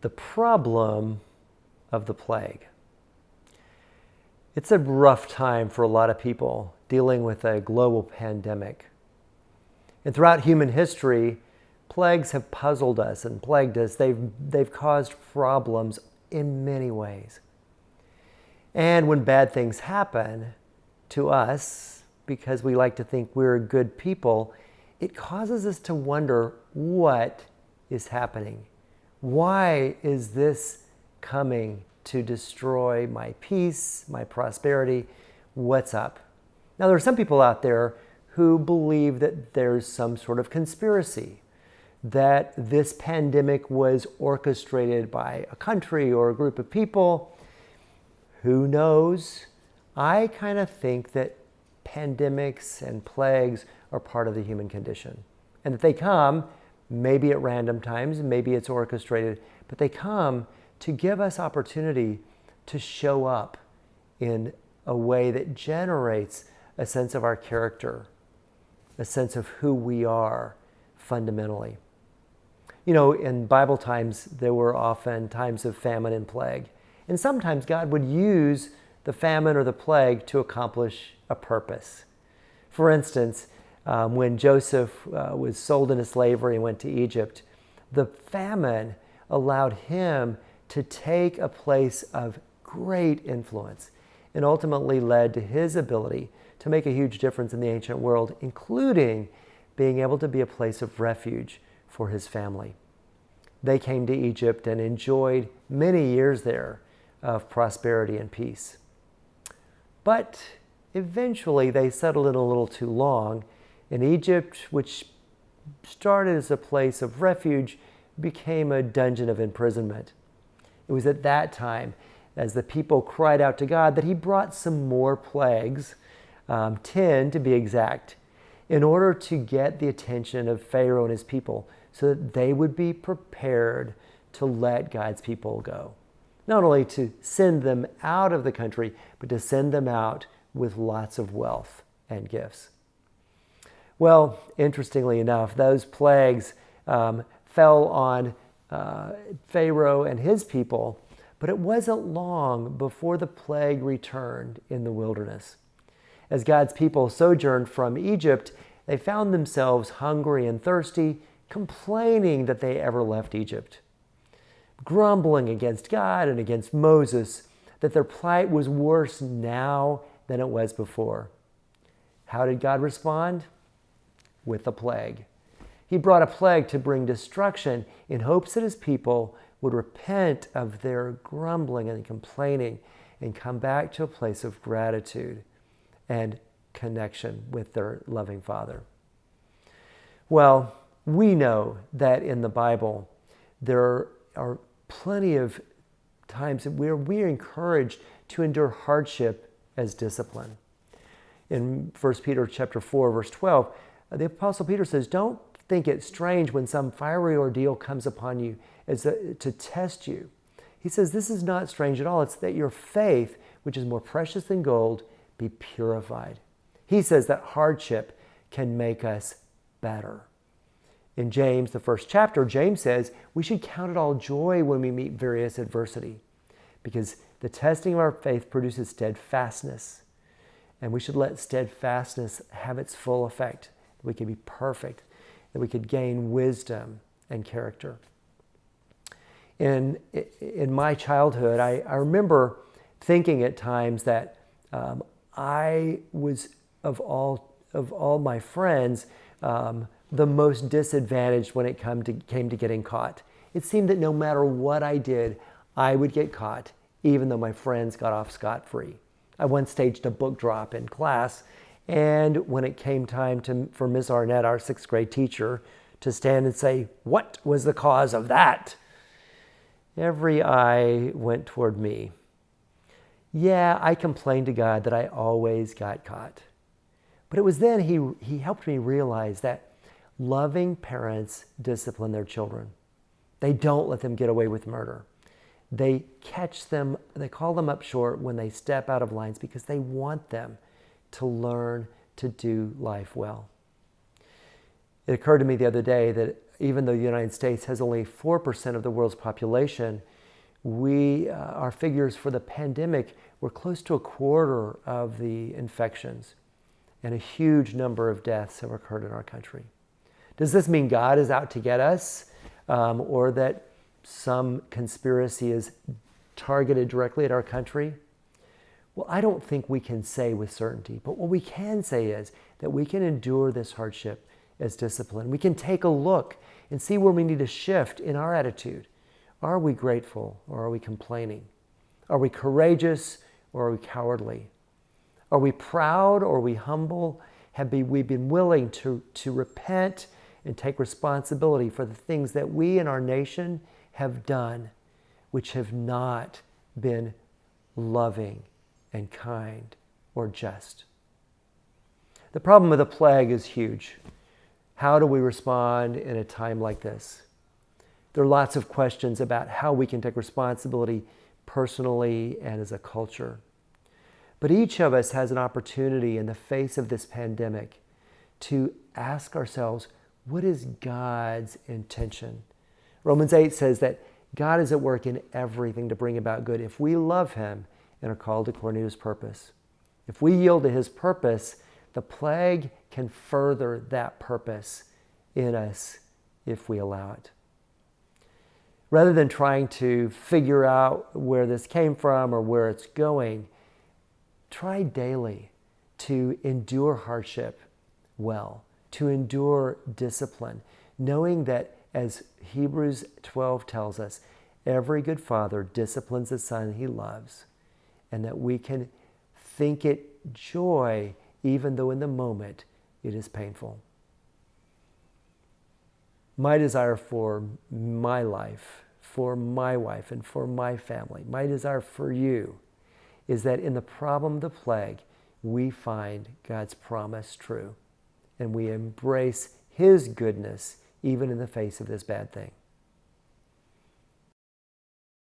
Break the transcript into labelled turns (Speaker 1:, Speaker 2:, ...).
Speaker 1: The problem of the plague. It's a rough time for a lot of people dealing with a global pandemic. And throughout human history, plagues have puzzled us and plagued us. They've caused problems in many ways. And when bad things happen to us, because we like to think we're good people, it causes us to wonder what is happening. Why is this coming to destroy my peace, my prosperity? What's up? Now, there are some people out there who believe that there's some sort of conspiracy, that this pandemic was orchestrated by a country or a group of people. Who knows? I kind of think that pandemics and plagues are part of the human condition, and that they come maybe at random times, maybe it's orchestrated, but they come to give us opportunity to show up in a way that generates a sense of our character, a sense of who we are fundamentally. You know, in Bible times, there were often times of famine and plague. And sometimes God would use the famine or the plague to accomplish a purpose. For instance, when Joseph was sold into slavery and went to Egypt, the famine allowed him to take a place of great influence and ultimately led to his ability to make a huge difference in the ancient world, including being able to be a place of refuge for his family. They came to Egypt and enjoyed many years there of prosperity and peace. But eventually they settled in a little too long, and Egypt, which started as a place of refuge, became a dungeon of imprisonment. It was at that time, as the people cried out to God, that he brought some more plagues, 10 to be exact, in order to get the attention of Pharaoh and his people so that they would be prepared to let God's people go. Not only to send them out of the country, but to send them out with lots of wealth and gifts. Well, interestingly enough, those plagues fell on Pharaoh and his people, but it wasn't long before the plague returned in the wilderness. As God's people sojourned from Egypt, they found themselves hungry and thirsty, complaining that they ever left Egypt, grumbling against God and against Moses, that their plight was worse now than it was before. How did God respond? With a plague. He brought a plague to bring destruction in hopes that his people would repent of their grumbling and complaining and come back to a place of gratitude and connection with their loving Father. Well, we know that in the Bible there are plenty of times where we are encouraged to endure hardship as discipline. In 1 Peter chapter 4, verse 12, the Apostle Peter says, "Don't think it strange when some fiery ordeal comes upon you to test you." He says, "This is not strange at all. It's that your faith, which is more precious than gold, be purified." He says that hardship can make us better. In James, the first chapter, James says we should count it all joy when we meet various adversity, because the testing of our faith produces steadfastness, and we should let steadfastness have its full effect, that we can be perfect, that we could gain wisdom and character. In my childhood, I remember thinking at times that I was, of all my friends, the most disadvantaged when it came to getting caught. It seemed that no matter what I did, I would get caught, even though my friends got off scot-free. I once staged a book drop in class, and when it came time for Miss Arnett, our 6th grade teacher, to stand and say, "What was the cause of that?" every eye went toward me. Yeah, I complained to God that I always got caught. But it was then he helped me realize that loving parents discipline their children. They don't let them get away with murder. They catch them, they call them up short when they step out of lines because they want them to learn to do life well. It occurred to me the other day that even though the United States has only 4% of the world's population, our figures for the pandemic were close to a quarter of the infections, and a huge number of deaths have occurred in our country. Does this mean God is out to get us, or that some conspiracy is targeted directly at our country? Well, I don't think we can say with certainty, but what we can say is that we can endure this hardship as discipline. We can take a look and see where we need to shift in our attitude. Are we grateful or are we complaining? Are we courageous or are we cowardly? Are we proud or are we humble? Have we been willing to repent and take responsibility for the things that we in our nation have done, which have not been loving and kind or just? The problem with the plague is huge. How do we respond in a time like this? There are lots of questions about how we can take responsibility personally and as a culture. But each of us has an opportunity in the face of this pandemic to ask ourselves, what is God's intention? Romans 8 says that God is at work in everything to bring about good if we love Him and are called according to His purpose. If we yield to His purpose, the plague can further that purpose in us if we allow it. Rather than trying to figure out where this came from or where it's going, try daily to endure hardship well, to endure discipline, knowing that, as Hebrews 12 tells us, every good father disciplines the son he loves, and that we can think it joy even though in the moment it is painful. My desire for my life, for my wife, and for my family, my desire for you is that in the problem of the plague, we find God's promise true and we embrace His goodness even in the face of this bad thing.